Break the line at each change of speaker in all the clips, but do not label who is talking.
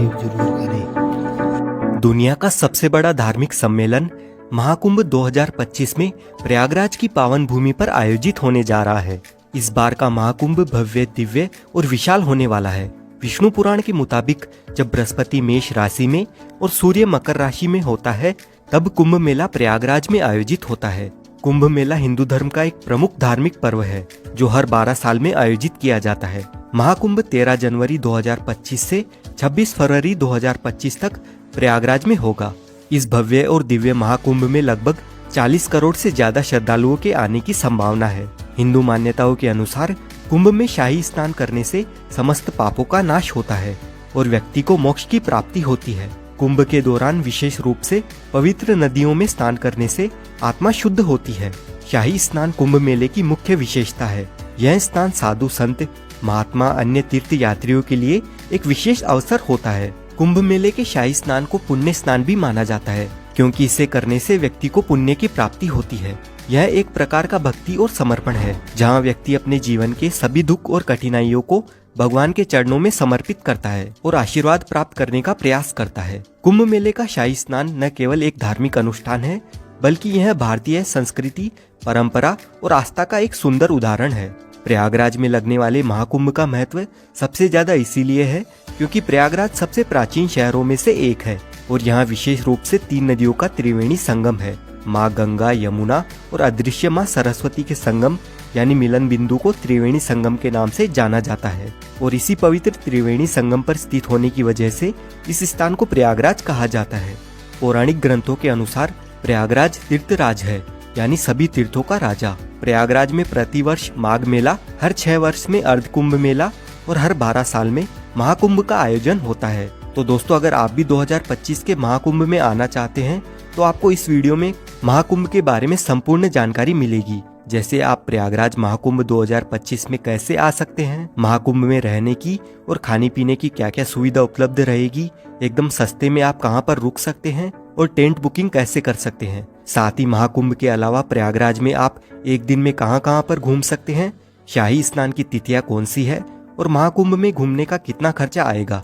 Subscribe जरूर करें।
दुनिया का सबसे बड़ा धार्मिक सम्मेलन महाकुंभ 2025 में प्रयागराज की पावन भूमि पर आयोजित होने जा रहा है। इस बार का महाकुंभ भव्य, दिव्य और विशाल होने वाला है। विष्णु पुराण के मुताबिक जब बृहस्पति मेष राशि में और सूर्य मकर राशि में होता है, तब कुंभ मेला प्रयागराज में आयोजित होता है। कुंभ मेला हिंदू धर्म का एक प्रमुख धार्मिक पर्व है जो हर 12 साल में आयोजित किया जाता है। महाकुंभ 13 जनवरी 2025 से 26 फरवरी 2025 तक प्रयागराज में होगा। इस भव्य और दिव्य महाकुंभ में लगभग 40 करोड़ से ज्यादा श्रद्धालुओं के आने की संभावना है। हिंदू मान्यताओं के अनुसार कुंभ में शाही स्नान करने से समस्त पापों का नाश होता है और व्यक्ति को मोक्ष की प्राप्ति होती है। कुंभ के दौरान विशेष रूप से पवित्र नदियों में स्नान करने से आत्मा शुद्ध होती है। शाही स्नान कुंभ मेले की मुख्य विशेषता है। यह स्नान साधु संत, महात्मा, अन्य तीर्थ यात्रियों के लिए एक विशेष अवसर होता है। कुंभ मेले के शाही स्नान को पुण्य स्नान भी माना जाता है, क्योंकि इसे करने से व्यक्ति को पुण्य की प्राप्ति होती है। यह एक प्रकार का भक्ति और समर्पण है, जहाँ व्यक्ति अपने जीवन के सभी दुख और कठिनाइयों को भगवान के चरणों में समर्पित करता है और आशीर्वाद प्राप्त करने का प्रयास करता है। कुंभ मेले का शाही स्नान न केवल एक धार्मिक अनुष्ठान है, बल्कि यह भारतीय संस्कृति, परंपरा और आस्था का एक सुंदर उदाहरण है। प्रयागराज में लगने वाले महाकुंभ का महत्व सबसे ज्यादा इसीलिए है क्योंकि प्रयागराज सबसे प्राचीन शहरों में से एक है और यहाँ विशेष रूप से 3 नदियों का त्रिवेणी संगम है। माँ गंगा, यमुना और अदृश्य माँ सरस्वती के संगम यानी मिलन बिंदु को त्रिवेणी संगम के नाम से जाना जाता है और इसी पवित्र त्रिवेणी संगम पर स्थित होने की वजह से इस स्थान को प्रयागराज कहा जाता है। पौराणिक ग्रंथों के अनुसार प्रयागराज तीर्थराज है, यानी सभी तीर्थों का राजा। प्रयागराज में प्रतिवर्ष माघ मेला, हर 6 वर्ष में अर्ध कुंभ मेला और हर 12 साल में महाकुंभ का आयोजन होता है। तो दोस्तों, अगर आप भी 2025 के महाकुंभ में आना चाहते हैं तो आपको इस वीडियो में महाकुंभ के बारे में संपूर्ण जानकारी मिलेगी। जैसे आप प्रयागराज महाकुंभ 2025 में कैसे आ सकते हैं, महाकुंभ में रहने की और खाने पीने की क्या क्या सुविधा उपलब्ध रहेगी, एकदम सस्ते में आप कहां पर रुक सकते हैं और टेंट बुकिंग कैसे कर सकते हैं। साथ ही महाकुंभ के अलावा प्रयागराज में आप एक दिन में कहां कहां पर घूम सकते हैं, शाही स्नान की तिथियां कौन सी है और महाकुंभ में घूमने का कितना खर्चा आएगा,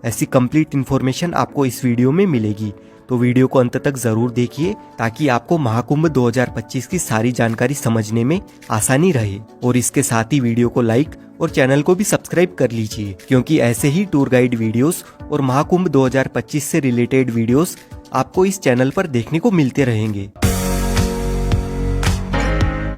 ऐसी कंप्लीट इन्फॉर्मेशन आपको इस वीडियो में मिलेगी। तो वीडियो को अंत तक जरूर देखिए ताकि आपको महाकुंभ 2025 की सारी जानकारी समझने में आसानी रहे। और इसके साथ ही वीडियो को लाइक और चैनल को भी सब्सक्राइब कर लीजिए, क्योंकि ऐसे ही टूर गाइड वीडियोस और महाकुंभ 2025 से रिलेटेड वीडियोस आपको इस चैनल पर देखने को मिलते रहेंगे।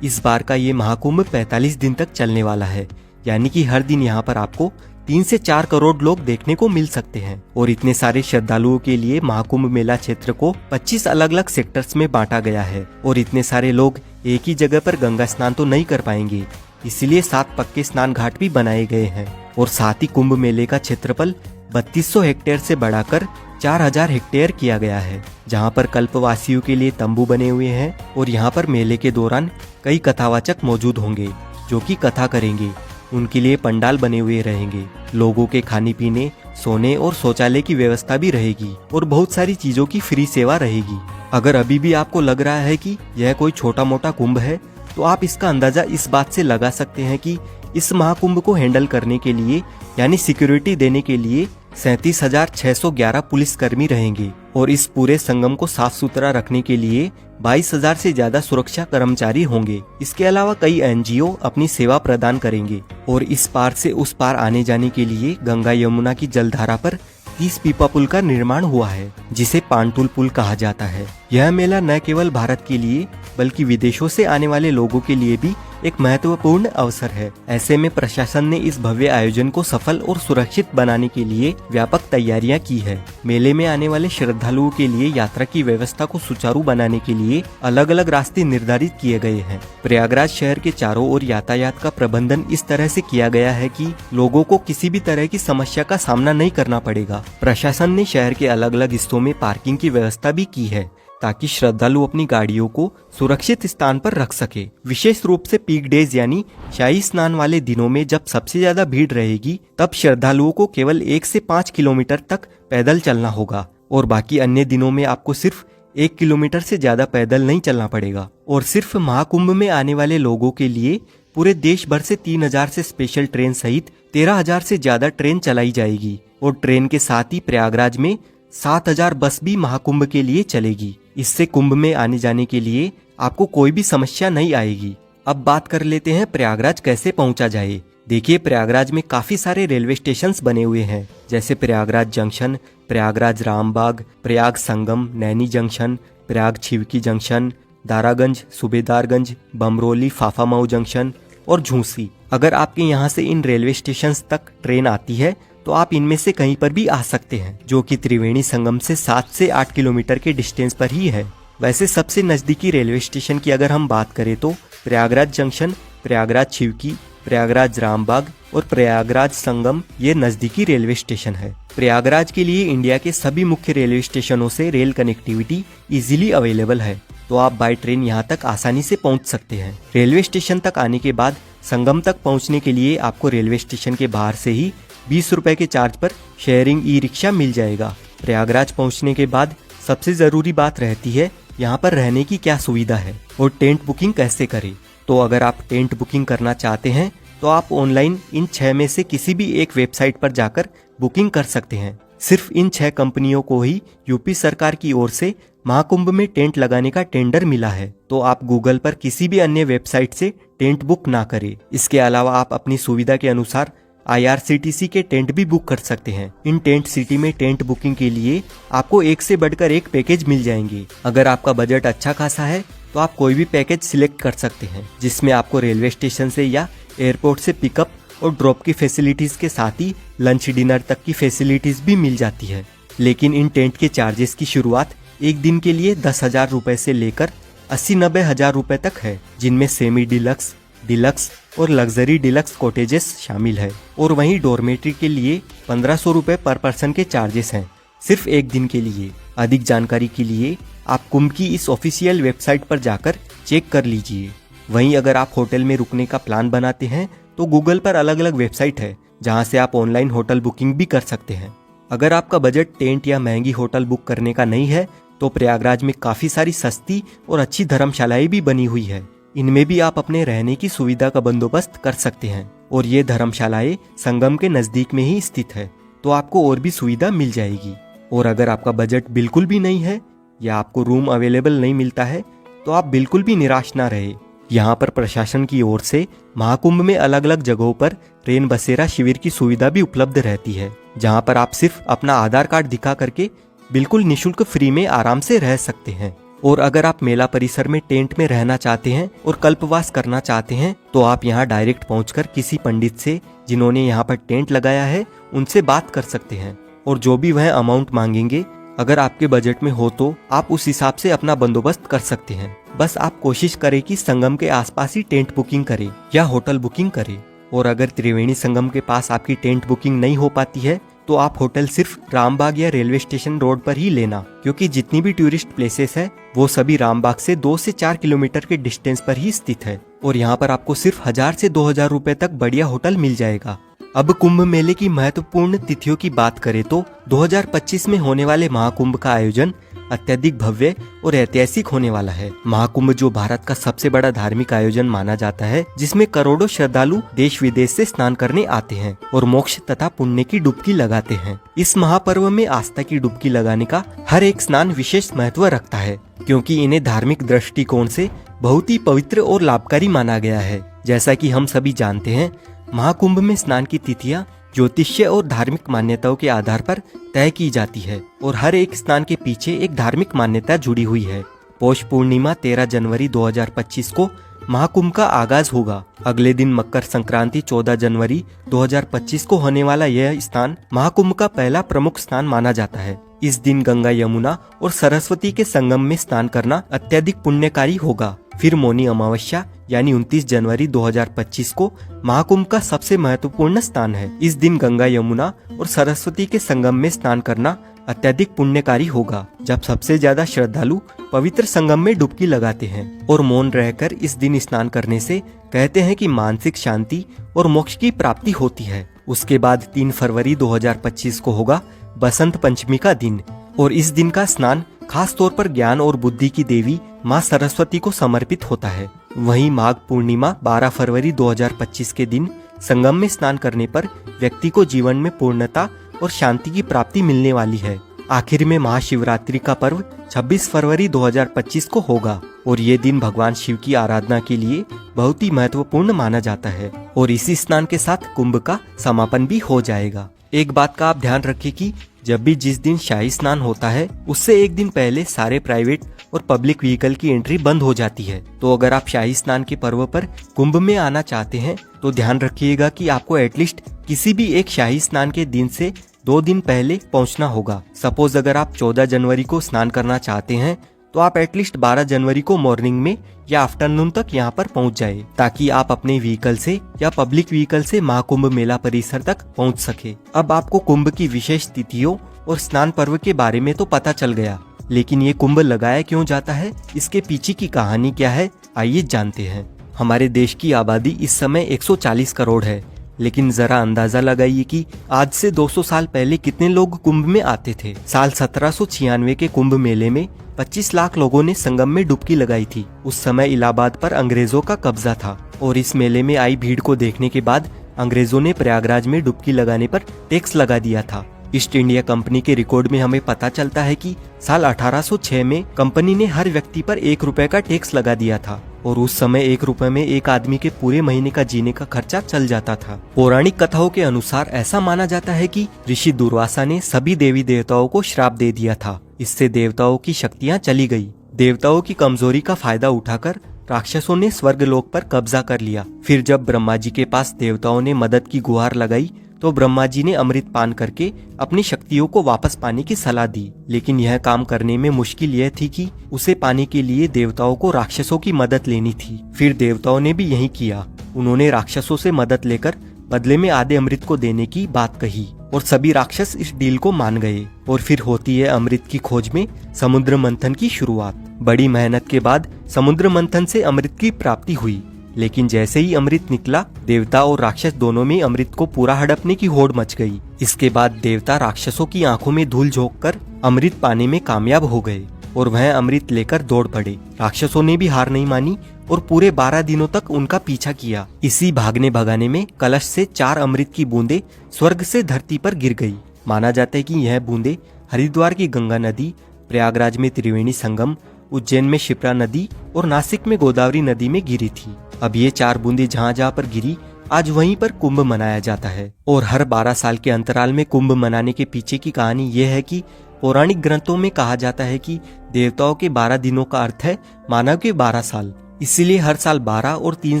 इस बार का ये महाकुंभ 45 दिन तक चलने वाला है, यानी कि हर दिन यहाँ पर आपको 3 से 4 करोड़ लोग देखने को मिल सकते हैं। और इतने सारे श्रद्धालुओं के लिए महाकुंभ मेला क्षेत्र को 25 अलग अलग सेक्टर्स में बांटा गया है और इतने सारे लोग एक ही जगह पर गंगा स्नान तो नहीं कर पाएंगे, इसलिए 7 पक्के स्नान घाट भी बनाए गए हैं। और साथ ही कुंभ मेले का क्षेत्रफल 3200 हेक्टेयर से बढ़ाकर 4000 हेक्टेयर किया गया है, जहां पर कल्पवासियों के लिए तंबू बने हुए हैं और यहां पर मेले के दौरान कई कथावाचक मौजूद होंगे जो कि कथा करेंगे। उनके लिए पंडाल बने हुए रहेंगे, लोगों के खाने पीने, सोने और शौचालय की व्यवस्था भी रहेगी और बहुत सारी चीजों की फ्री सेवा रहेगी। अगर अभी भी आपको लग रहा है कि यह कोई छोटा मोटा कुंभ है, तो आप इसका अंदाजा इस बात से लगा सकते हैं कि इस महाकुंभ को हैंडल करने के लिए यानी सिक्योरिटी देने के लिए 37,611 पुलिसकर्मी रहेंगे और इस पूरे संगम को साफ सुथरा रखने के लिए 22,000 से ज्यादा सुरक्षा कर्मचारी होंगे। इसके अलावा कई एनजीओ अपनी सेवा प्रदान करेंगे और इस पार से उस पार आने जाने के लिए गंगा यमुना की जलधारा पर 30 पीपा पुल का निर्माण हुआ है, जिसे पांटुल पुल कहा जाता है। यह मेला न केवल भारत के लिए बल्कि विदेशों से आने वाले लोगों के लिए भी एक महत्वपूर्ण अवसर है। ऐसे में प्रशासन ने इस भव्य आयोजन को सफल और सुरक्षित बनाने के लिए व्यापक तैयारियां की है। मेले में आने वाले श्रद्धालुओं के लिए यात्रा की व्यवस्था को सुचारू बनाने के लिए अलग अलग रास्ते निर्धारित किए गए हैं। प्रयागराज शहर के चारों ओर यातायात का प्रबंधन इस तरह से किया गया है कि लोगों को किसी भी तरह की समस्या का सामना नहीं करना पड़ेगा। प्रशासन ने शहर के अलग अलग हिस्सों में पार्किंग की व्यवस्था भी की है ताकि श्रद्धालु अपनी गाड़ियों को सुरक्षित स्थान पर रख सके। विशेष रूप से पीक डेज यानी शाही स्नान वाले दिनों में जब सबसे ज्यादा भीड़ रहेगी, तब श्रद्धालुओं को केवल 1 से 5 किलोमीटर तक पैदल चलना होगा और बाकी अन्य दिनों में आपको सिर्फ 1 किलोमीटर से ज्यादा पैदल नहीं चलना पड़ेगा। और सिर्फ महाकुंभ में आने वाले लोगों के लिए पूरे देश भर से 3000 से स्पेशल ट्रेन सहित 13000 से ज्यादा ट्रेन चलाई जाएगी। और ट्रेन के साथ ही प्रयागराज में 7000 बस भी महाकुंभ के लिए चलेगी। इससे कुंभ में आने जाने के लिए आपको कोई भी समस्या नहीं आएगी। अब बात कर लेते हैं प्रयागराज कैसे पहुंचा जाए। देखिए, प्रयागराज में काफी सारे रेलवे स्टेशंस बने हुए हैं, जैसे Prayagraj junction, Prayagraj Rambagh, Prayag Sangam, Naini junction, Prayag Chheoki junction, Daraganj, Subedarganj, Bamrauli, Phaphamau junction और झूसी। अगर आपके यहाँ से इन रेलवे स्टेशंस तक ट्रेन आती है तो आप इनमें से कहीं पर भी आ सकते हैं, जो कि त्रिवेणी संगम से 7 से 8 किलोमीटर के डिस्टेंस पर ही है। वैसे सबसे नजदीकी रेलवे स्टेशन की अगर हम बात करें तो प्रयागराज जंक्शन, प्रयागराज छिवकी, प्रयागराज रामबाग और प्रयागराज संगम ये नजदीकी रेलवे स्टेशन है। प्रयागराज के लिए इंडिया के सभी मुख्य रेलवे स्टेशनों से रेल कनेक्टिविटी इजीली अवेलेबल है, तो आप बाय ट्रेन यहाँ तक आसानी से पहुँच सकते हैं। रेलवे स्टेशन तक आने के बाद संगम तक पहुँचने के लिए आपको रेलवे स्टेशन के बाहर से ही 20 रुपए के चार्ज पर शेयरिंग ई रिक्शा मिल जाएगा। प्रयागराज पहुँचने के बाद सबसे जरूरी बात रहती है यहाँ पर रहने की क्या सुविधा है और टेंट बुकिंग कैसे करें। तो अगर आप टेंट बुकिंग करना चाहते हैं तो आप ऑनलाइन इन 6 में से किसी भी एक वेबसाइट पर जाकर बुकिंग कर सकते हैं। सिर्फ इन 6 कंपनियों को ही यूपी सरकार की ओर से महाकुंभ में टेंट लगाने का टेंडर मिला है, तो आप गूगल पर किसी भी अन्य वेबसाइट से टेंट बुक ना करें। इसके अलावा आप अपनी सुविधा के अनुसार IRCTC के टेंट भी बुक कर सकते हैं। इन टेंट सिटी में टेंट बुकिंग के लिए आपको एक से बढ़कर एक पैकेज मिल जाएंगे। अगर आपका बजट अच्छा खासा है तो आप कोई भी पैकेज सिलेक्ट कर सकते हैं, जिसमें आपको रेलवे स्टेशन से या एयरपोर्ट से पिकअप और ड्रॉप की फैसिलिटीज के साथ ही लंच डिनर तक की फैसिलिटीज भी मिल जाती है। लेकिन इन टेंट के चार्जेस की शुरुआत एक दिन के लिए 10,000 रुपए से लेकर 80-90 हजार रुपए तक है, जिनमें सेमी डिलक्स, डिलक्स और लग्जरी डिलक्स कॉटेजेस शामिल है। और वहीं डॉर्मेट्री के लिए 1500 रुपए पर पर्सन के चार्जेस हैं, सिर्फ एक दिन के लिए। अधिक जानकारी के लिए आप कुंभ की इस ऑफिशियल वेबसाइट पर जाकर चेक कर लीजिए। वहीं अगर आप होटल में रुकने का प्लान बनाते हैं तो गूगल पर अलग अलग वेबसाइट है, जहां से आप ऑनलाइन होटल बुकिंग भी कर सकते हैं। अगर आपका बजट टेंट या महंगी होटल बुक करने का नहीं है तो प्रयागराज में काफी सारी सस्ती और अच्छी धर्मशालाएं भी बनी हुई है। इनमें भी आप अपने रहने की सुविधा का बंदोबस्त कर सकते हैं और ये धर्मशालाएं संगम के नजदीक में ही स्थित है, तो आपको और भी सुविधा मिल जाएगी। और अगर आपका बजट बिल्कुल भी नहीं है या आपको रूम अवेलेबल नहीं मिलता है तो आप बिल्कुल भी निराश ना रहे। यहाँ पर प्रशासन की ओर से महाकुंभ में अलग अलग जगहों पर रेन बसेरा शिविर की सुविधा भी उपलब्ध रहती है, जहाँ पर आप सिर्फ अपना आधार कार्ड दिखा करके बिल्कुल निशुल्क फ्री में आराम से रह सकते हैं। और अगर आप मेला परिसर में टेंट में रहना चाहते हैं और कल्पवास करना चाहते हैं तो आप यहाँ डायरेक्ट पहुंचकर किसी पंडित से जिन्होंने यहाँ पर टेंट लगाया है उनसे बात कर सकते हैं, और जो भी वह अमाउंट मांगेंगे अगर आपके बजट में हो तो आप उस हिसाब से अपना बंदोबस्त कर सकते हैं। बस आप कोशिश करें कि संगम के आसपास ही टेंट बुकिंग करें या होटल बुकिंग करें। और अगर त्रिवेणी संगम के पास आपकी टेंट बुकिंग नहीं हो पाती है तो आप होटल सिर्फ रामबाग या रेलवे स्टेशन रोड पर ही लेना, क्योंकि जितनी भी टूरिस्ट प्लेसेस है वो सभी रामबाग से 2 से 4 किलोमीटर के डिस्टेंस पर ही स्थित है। और यहाँ पर आपको सिर्फ 1000 से 2000 रुपए तक बढ़िया होटल मिल जाएगा। अब कुंभ मेले की महत्वपूर्ण तिथियों की बात करें तो 2025 में होने वाले महाकुंभ का आयोजन अत्यधिक भव्य और ऐतिहासिक होने वाला है। महाकुंभ जो भारत का सबसे बड़ा धार्मिक आयोजन माना जाता है, जिसमें करोड़ों श्रद्धालु देश विदेश से स्नान करने आते हैं और मोक्ष तथा पुण्य की डुबकी लगाते हैं। इस महापर्व में आस्था की डुबकी लगाने का हर एक स्नान विशेष महत्व रखता है, क्योंकि इन्हें धार्मिक दृष्टिकोण से बहुत ही पवित्र और लाभकारी माना गया है। जैसा कि हम सभी जानते हैं, महाकुंभ में स्नान की तिथियां ज्योतिष्य और धार्मिक मान्यताओं के आधार पर तय की जाती है और हर एक स्नान के पीछे एक धार्मिक मान्यता जुड़ी हुई है। पौष पूर्णिमा 13 जनवरी 2025 को महाकुंभ का आगाज होगा। अगले दिन मकर संक्रांति 14 जनवरी 2025 को होने वाला यह स्नान महाकुंभ का पहला प्रमुख स्नान माना जाता है। इस दिन गंगा, यमुना और सरस्वती के संगम में स्नान करना अत्यधिक पुण्यकारी होगा। फिर मौनी अमावस्या यानी 29 जनवरी 2025 को महाकुंभ का सबसे महत्वपूर्ण स्नान है। इस दिन गंगा, यमुना और सरस्वती के संगम में स्नान करना अत्यधिक पुण्यकारी होगा, जब सबसे ज्यादा श्रद्धालु पवित्र संगम में डुबकी लगाते हैं और मौन रहकर इस दिन स्नान करने से कहते हैं कि मानसिक शांति और मोक्ष की प्राप्ति होती है। उसके बाद 3 फरवरी 2025 को होगा बसंत पंचमी का दिन, और इस दिन का स्नान खास तौर पर ज्ञान और बुद्धि की देवी माँ सरस्वती को समर्पित होता है। वहीं माघ पूर्णिमा 12 फरवरी 2025 के दिन संगम में स्नान करने पर व्यक्ति को जीवन में पूर्णता और शांति की प्राप्ति मिलने वाली है। आखिर में महाशिवरात्रि का पर्व 26 फरवरी 2025 को होगा और ये दिन भगवान शिव की आराधना के लिए बहुत ही महत्वपूर्ण माना जाता है और इसी स्नान के साथ कुंभ का समापन भी हो जाएगा। एक बात का आप ध्यान रखें कि जब भी जिस दिन शाही स्नान होता है उससे एक दिन पहले सारे प्राइवेट और पब्लिक व्हीकल की एंट्री बंद हो जाती है। तो अगर आप शाही स्नान के पर्व पर कुंभ में आना चाहते हैं तो ध्यान रखिएगा कि आपको एटलीस्ट किसी भी एक शाही स्नान के दिन से 2 दिन पहले पहुंचना होगा। सपोज अगर आप 14 जनवरी को स्नान करना चाहते हैं तो आप एटलीस्ट 12 जनवरी को मॉर्निंग में या आफ्टरनून तक यहाँ पर पहुँच जाए, ताकि आप अपने व्हीकल से या पब्लिक व्हीकल से महाकुंभ मेला परिसर तक पहुँच सके। अब आपको कुंभ की विशेष तिथियों और स्नान पर्व के बारे में तो पता चल गया, लेकिन ये कुंभ लगाया क्यों जाता है, इसके पीछे की कहानी क्या है, आइए जानते हैं। हमारे देश की आबादी इस समय 140 करोड़ है, लेकिन जरा अंदाजा लगाइए कि आज से 200 साल पहले कितने लोग कुंभ में आते थे। साल 1796 के कुंभ मेले में 25 लाख लोगों ने संगम में डुबकी लगाई थी। उस समय इलाहाबाद पर अंग्रेजों का कब्जा था और इस मेले में आई भीड़ को देखने के बाद अंग्रेजों ने प्रयागराज में डुबकी लगाने पर टैक्स लगा दिया था। ईस्ट इंडिया कंपनी के रिकॉर्ड में हमें पता चलता है कि साल 1806 में कंपनी ने हर व्यक्ति पर 1 रुपए का टैक्स लगा दिया था और उस समय 1 रुपए में एक आदमी के पूरे महीने का जीने का खर्चा चल जाता था। पौराणिक कथाओं के अनुसार ऐसा माना जाता है कि ऋषि दुर्वासा ने सभी देवी देवताओं को श्राप दे दिया था। इससे देवताओं की शक्तियाँ चली गई। देवताओं की कमजोरी का फायदा उठाकर राक्षसों ने स्वर्गलोक पर कब्जा कर लिया। फिर जब ब्रह्मा जी के पास देवताओं ने मदद की गुहार लगाई तो ब्रह्मा जी ने अमृत पान करके अपनी शक्तियों को वापस पाने की सलाह दी, लेकिन यह काम करने में मुश्किल यह थी कि उसे पाने के लिए देवताओं को राक्षसों की मदद लेनी थी। फिर देवताओं ने भी यही किया। उन्होंने राक्षसों से मदद लेकर बदले में आधे अमृत को देने की बात कही और सभी राक्षस इस डील को मान गए और फिर होती है अमृत की खोज में समुद्र मंथन की शुरुआत। बड़ी मेहनत के बाद समुद्र मंथन से अमृत की प्राप्ति हुई, लेकिन जैसे ही अमृत निकला देवता और राक्षस दोनों में अमृत को पूरा हड़पने की होड़ मच गई। इसके बाद देवता राक्षसों की आंखों में धूल झोंककर अमृत पाने में कामयाब हो गए और वह अमृत लेकर दौड़ पड़े। राक्षसों ने भी हार नहीं मानी और पूरे 12 दिनों तक उनका पीछा किया। इसी भागने भगाने में कलश से 4 अमृत की बूंदें स्वर्ग से धरती पर गिर गई। माना जाता है कि यह बूंदें हरिद्वार की गंगा नदी, प्रयागराज में त्रिवेणी संगम, उज्जैन में शिप्रा नदी और नासिक में गोदावरी नदी में गिरी थी। अब ये 4 बूंदें जहाँ जहाँ पर गिरी आज वहीं पर कुंभ मनाया जाता है और हर 12 साल के अंतराल में कुंभ मनाने के पीछे की कहानी ये है कि पौराणिक ग्रंथों में कहा जाता है कि देवताओं के 12 दिनों का अर्थ है मानव के 12 साल। इसीलिए हर साल 12 और 3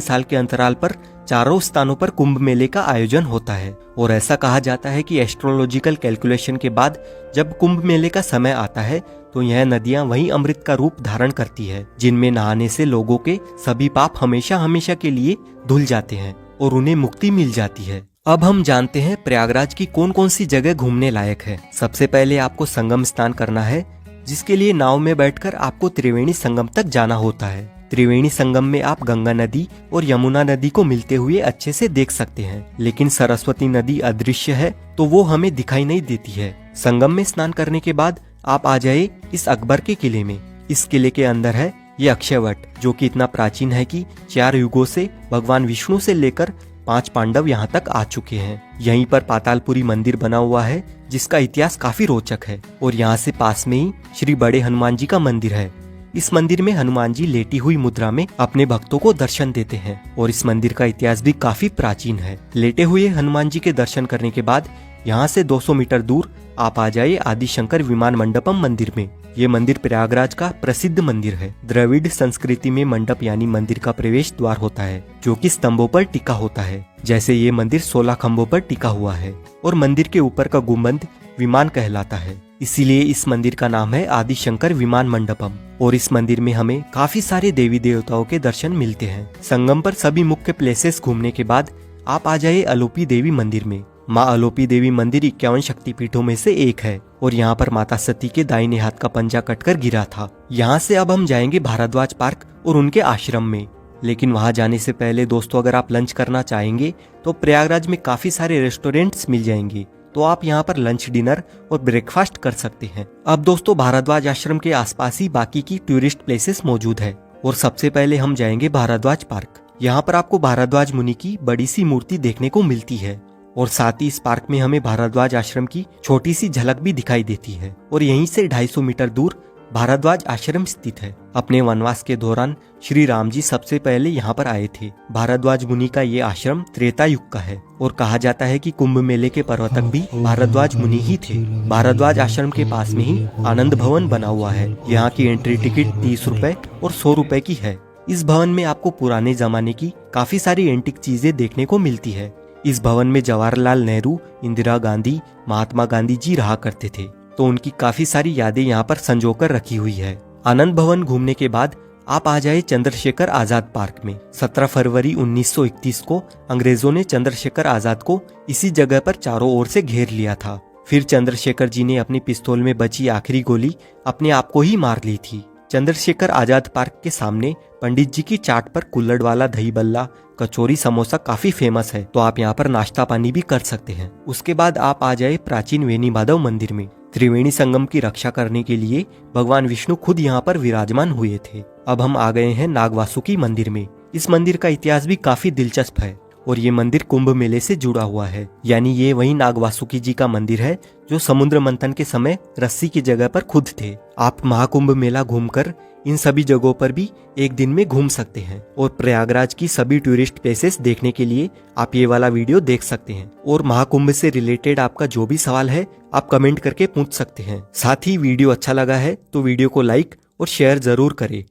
साल के अंतराल पर चारों स्थानों पर कुंभ मेले का आयोजन होता है और ऐसा कहा जाता है कि एस्ट्रोलॉजिकल कैलकुलेशन के बाद जब कुंभ मेले का समय आता है तो यह नदियां वही अमृत का रूप धारण करती है, जिनमें नहाने से लोगों के सभी पाप हमेशा हमेशा के लिए धुल जाते हैं और उन्हें मुक्ति मिल जाती है। अब हम जानते हैं प्रयागराज की कौन कौन सी जगह घूमने लायक है। सबसे पहले आपको संगम स्नान करना है, जिसके लिए नाव में बैठकर आपको त्रिवेणी संगम तक जाना होता है। त्रिवेणी संगम में आप गंगा नदी और यमुना नदी को मिलते हुए अच्छे से देख सकते हैं, लेकिन सरस्वती नदी अदृश्य है तो वो हमें दिखाई नहीं देती है। संगम में स्नान करने के बाद आप आ जाए इस अकबर के किले में। इस किले के अंदर है ये अक्षयवट, जो कि इतना प्राचीन है कि 4 युगों से भगवान विष्णु से लेकर 5 पांडव यहाँ तक आ चुके हैं। यहीं पर पातालपुरी मंदिर बना हुआ है, जिसका इतिहास काफी रोचक है और यहाँ से पास में ही श्री बड़े हनुमान जी का मंदिर है। इस मंदिर में हनुमान जी लेटी हुई मुद्रा में अपने भक्तों को दर्शन देते हैं और इस मंदिर का इतिहास भी काफी प्राचीन है। लेटे हुए हनुमान जी के दर्शन करने के बाद यहाँ से 200 मीटर दूर आप आ जाइए आदिशंकर विमान मंडपम मंदिर में। ये मंदिर प्रयागराज का प्रसिद्ध मंदिर है। द्रविड़ संस्कृति में मंडप यानी मंदिर का प्रवेश द्वार होता है, जो कि स्तंभों पर टिका होता है। जैसे ये मंदिर 16 खंभों पर टिका हुआ है और मंदिर के ऊपर का गुंबद विमान कहलाता है, इसीलिए इस मंदिर का नाम है आदिशंकर विमान मंडपम। और इस मंदिर में हमें काफी सारे देवी देवताओं के दर्शन मिलते हैं। संगम पर सभी मुख्य प्लेसेस घूमने के बाद आप आ जाइए अलोपी देवी मंदिर में। माँ अलोपी देवी मंदिर 51 शक्तिपीठों में से एक है और यहाँ पर माता सती के दाहिने हाथ का पंजा कटकर गिरा था। यहाँ से अब हम जाएंगे भारद्वाज पार्क और उनके आश्रम में। लेकिन वहाँ जाने से पहले दोस्तों, अगर आप लंच करना चाहेंगे तो प्रयागराज में काफी सारे रेस्टोरेंट्स मिल जाएंगे, तो आप यहाँ पर लंच, डिनर और ब्रेकफास्ट कर सकते हैं। अब दोस्तों, भारद्वाज आश्रम के आसपास ही बाकी की टूरिस्ट प्लेसेस मौजूद है और सबसे पहले हम जाएंगे भारद्वाज पार्क। यहाँ पर आपको भारद्वाज मुनि की बड़ी सी मूर्ति देखने को मिलती है और साथ ही इस पार्क में हमें भारद्वाज आश्रम की छोटी सी झलक भी दिखाई देती है। और यहीं से 250 मीटर दूर भारद्वाज आश्रम स्थित है। अपने वनवास के दौरान श्री राम जी सबसे पहले यहाँ पर आए थे। भारद्वाज मुनि का ये आश्रम त्रेता युग का है और कहा जाता है कि कुंभ मेले के प्रवर्तक भी भारद्वाज मुनि ही थे। भारद्वाज आश्रम के पास में ही आनंद भवन बना हुआ है। यहाँ की एंट्री टिकट 30 रुपए और 100 रुपए की है। इस भवन में आपको पुराने जमाने की काफी सारी एंटिक चीजें देखने को मिलती है। इस भवन में जवाहरलाल नेहरू, इंदिरा गांधी, महात्मा गांधी जी रहा करते थे, तो उनकी काफी सारी यादें यहाँ पर संजोकर रखी हुई है। आनंद भवन घूमने के बाद आप आ जाए चंद्रशेखर आजाद पार्क में। 17 फरवरी 1931 को अंग्रेजों ने चंद्रशेखर आजाद को इसी जगह पर चारों ओर से घेर लिया था। फिर चंद्रशेखर जी ने अपनी पिस्तौल में बची आखिरी गोली अपने आप को ही मार ली थी। चंद्रशेखर आजाद पार्क के सामने पंडित जी की चाट पर कुल्हड़ वाला दही बल्ला, कचौरी, समोसा काफी फेमस है, तो आप यहाँ पर नाश्ता पानी भी कर सकते हैं। उसके बाद आप आ जाए प्राचीन वेणी माधव मंदिर में। त्रिवेणी संगम की रक्षा करने के लिए भगवान विष्णु खुद यहाँ पर विराजमान हुए थे। अब हम आ गए हैं नागवासुकी मंदिर में। इस मंदिर का इतिहास भी काफी दिलचस्प है और ये मंदिर कुंभ मेले से जुड़ा हुआ है। यानी ये वही नागवासुकी जी का मंदिर है जो समुद्र मंथन के समय रस्सी की जगह पर खुद थे। आप महाकुंभ मेला घूमकर इन सभी जगहों पर भी एक दिन में घूम सकते हैं और प्रयागराज की सभी टूरिस्ट प्लेसेस देखने के लिए आप ये वाला वीडियो देख सकते हैं। और महाकुंभ से रिलेटेड आपका जो भी सवाल है आप कमेंट करके पूछ सकते हैं। साथ ही वीडियो अच्छा लगा है तो वीडियो को लाइक और शेयर जरूर करें।